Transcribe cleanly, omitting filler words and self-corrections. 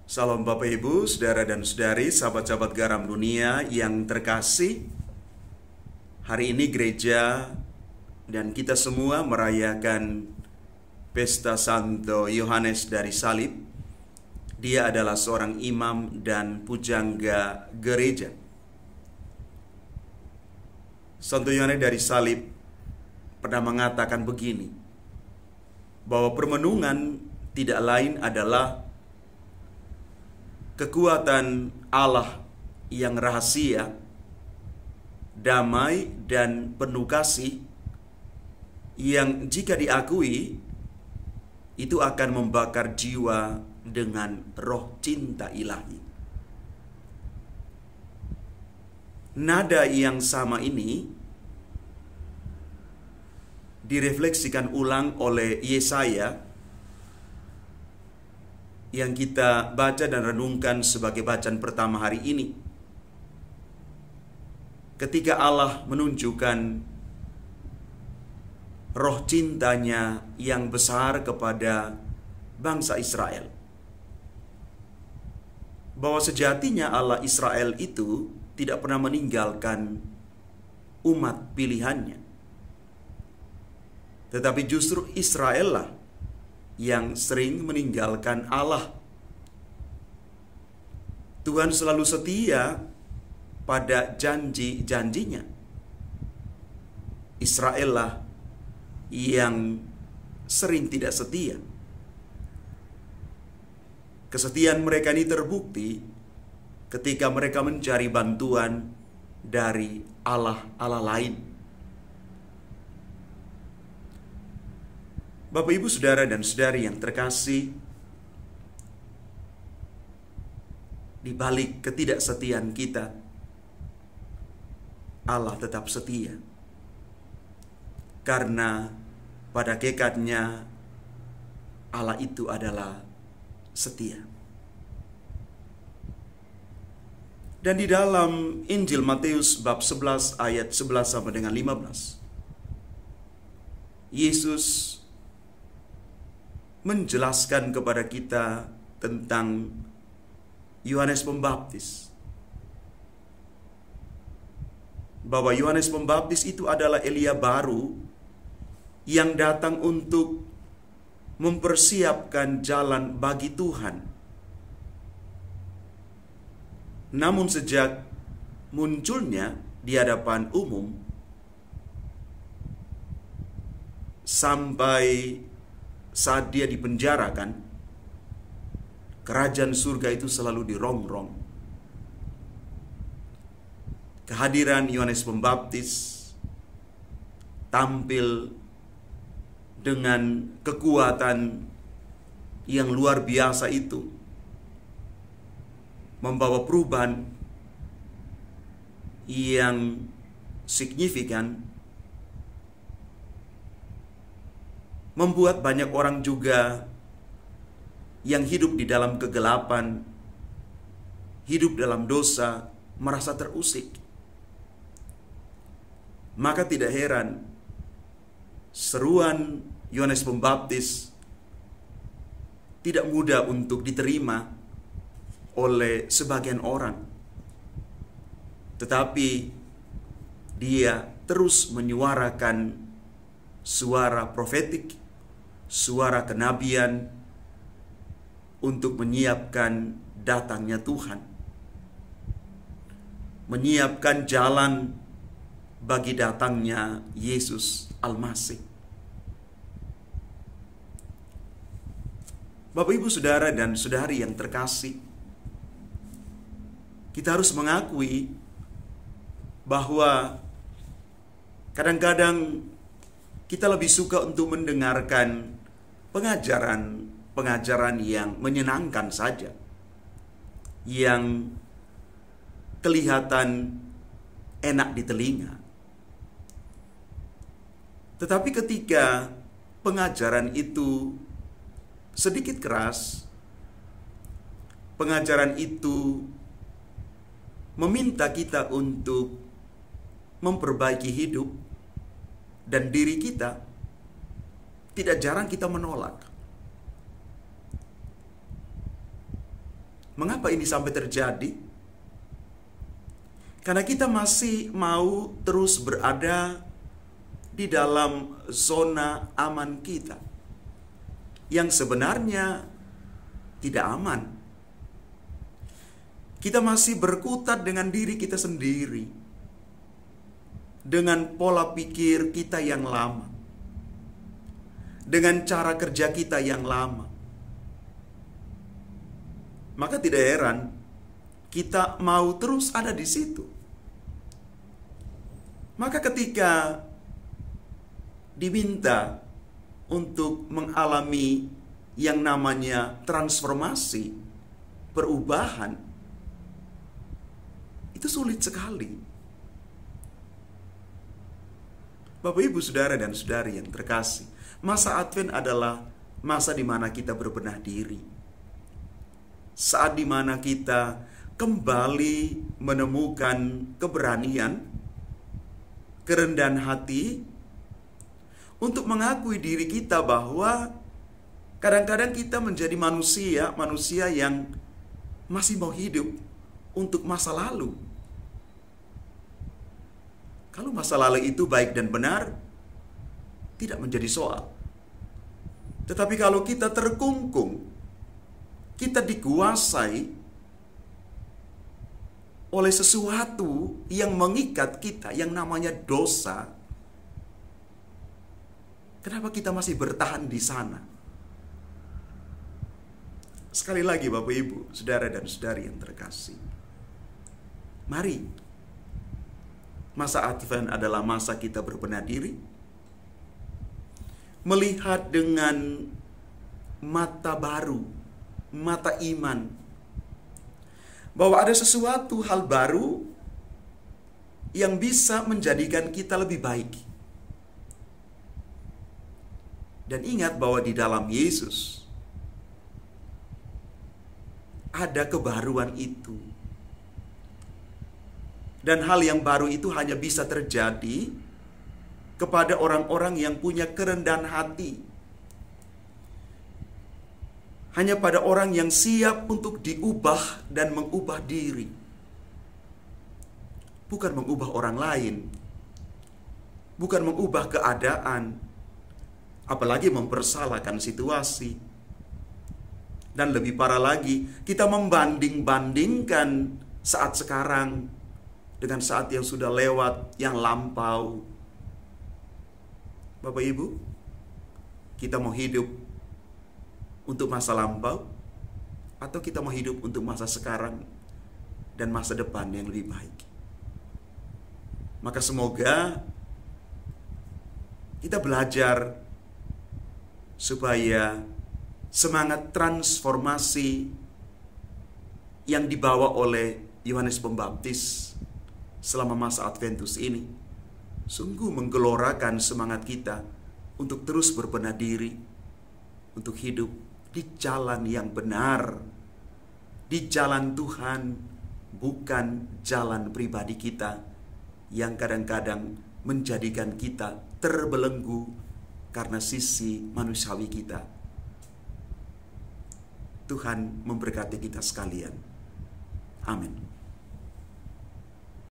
Salam Bapak Ibu, Saudara dan Saudari, sahabat-sahabat garam dunia yang terkasih. Hari ini gereja dan kita semua merayakan Pesta Santo Yohanes dari Salib. Dia adalah seorang imam dan pujangga gereja. Santo Yohanes dari Salib pernah mengatakan begini, bahwa permenungan tidak lain adalah kekuatan Allah yang rahasia, damai dan penuh kasih, yang jika diakui itu akan membakar jiwa dengan roh cinta ilahi. Nada yang sama ini direfleksikan ulang oleh Yesaya yang kita baca dan renungkan sebagai bacaan pertama hari ini. Ketika Allah menunjukkan roh cintanya yang besar kepada bangsa Israel, bahwa sejatinya Allah Israel itu tidak pernah meninggalkan umat pilihannya, tetapi justru Israel lah yang sering meninggalkan Allah. Tuhan selalu setia pada janji-janjinya. Israel lah yang sering tidak setia. Kesetiaan mereka ini terbukti ketika mereka mencari bantuan dari Allah lain. Bapak, Ibu, Saudara, dan Saudari yang terkasih, di balik ketidaksetiaan kita, Allah tetap setia. Karena pada hakikatnya Allah itu adalah setia. Dan di dalam Injil Matius bab 11 ayat 11 sampai dengan 15, Yesus menjelaskan kepada kita tentang Yohanes Pembaptis. Bahwa Yohanes Pembaptis itu adalah Elia baru yang datang untuk mempersiapkan jalan bagi Tuhan. Namun sejak munculnya di hadapan umum sampai saat dia dipenjarakan, kerajaan surga itu selalu dirongrong. Kehadiran Yohanes Pembaptis tampil dengan kekuatan yang luar biasa itu, membawa perubahan yang signifikan, membuat banyak orang juga yang hidup di dalam kegelapan, hidup dalam dosa, merasa terusik. Maka tidak heran seruan Yohanes Pembaptis tidak mudah untuk diterima oleh sebagian orang. Tetapi dia terus menyuarakan suara profetik, suara kenabian untuk menyiapkan datangnya Tuhan, menyiapkan jalan bagi datangnya Yesus Al-Masih. Bapak, Ibu, Saudara, dan Saudari yang terkasih, kita harus mengakui bahwa kadang-kadang kita lebih suka untuk mendengarkan pengajaran yang menyenangkan saja, yang kelihatan enak di telinga. Tetapi ketika pengajaran itu sedikit keras, pengajaran itu meminta kita untuk memperbaiki hidup dan diri kita, tidak jarang kita menolak. Mengapa ini sampai terjadi? Karena kita masih mau terus berada di dalam zona aman kita, yang sebenarnya tidak aman. Kita masih berkutat dengan diri kita sendiri, dengan pola pikir kita yang lama, dengan cara kerja kita yang lama. Maka tidak heran kita mau terus ada di situ. Maka ketika diminta untuk mengalami yang namanya transformasi, perubahan, itu sulit sekali. Bapak, Ibu, Saudara, dan Saudari yang terkasih, masa Advent adalah masa di mana kita berbenah diri. Saat di mana kita kembali menemukan keberanian, kerendahan hati untuk mengakui diri kita bahwa kadang-kadang kita menjadi manusia yang masih mau hidup untuk masa lalu. Kalau masa lalu itu baik dan benar, tidak menjadi soal. Tetapi kalau kita terkungkung, kita dikuasai oleh sesuatu yang mengikat kita, yang namanya dosa, kenapa kita masih bertahan di sana? Sekali lagi Bapak, Ibu, Saudara, dan Saudari yang terkasih, mari, masa Advent adalah masa kita berbenah diri, melihat dengan mata baru, mata iman, bahwa ada sesuatu hal baru yang bisa menjadikan kita lebih baik. Dan ingat bahwa di dalam Yesus ada kebaruan itu. Dan hal yang baru itu hanya bisa terjadi kepada orang-orang yang punya kerendahan hati. Hanya pada orang yang siap untuk diubah dan mengubah diri. Bukan mengubah orang lain. Bukan mengubah keadaan. Apalagi mempersalahkan situasi. Dan lebih parah lagi, kita membanding-bandingkan saat sekarang dengan saat yang sudah lewat, yang lampau. Bapak, Ibu, kita mau hidup untuk masa lampau, atau kita mau hidup untuk masa sekarang dan masa depan yang lebih baik? Maka semoga kita belajar supaya semangat transformasi yang dibawa oleh Yohanes Pembaptis selama masa Adventus ini sungguh menggelorakan semangat kita untuk terus berbenah diri, untuk hidup di jalan yang benar, di jalan Tuhan, bukan jalan pribadi kita yang kadang-kadang menjadikan kita terbelenggu karena sisi manusiawi kita. Tuhan memberkati kita sekalian. Amin.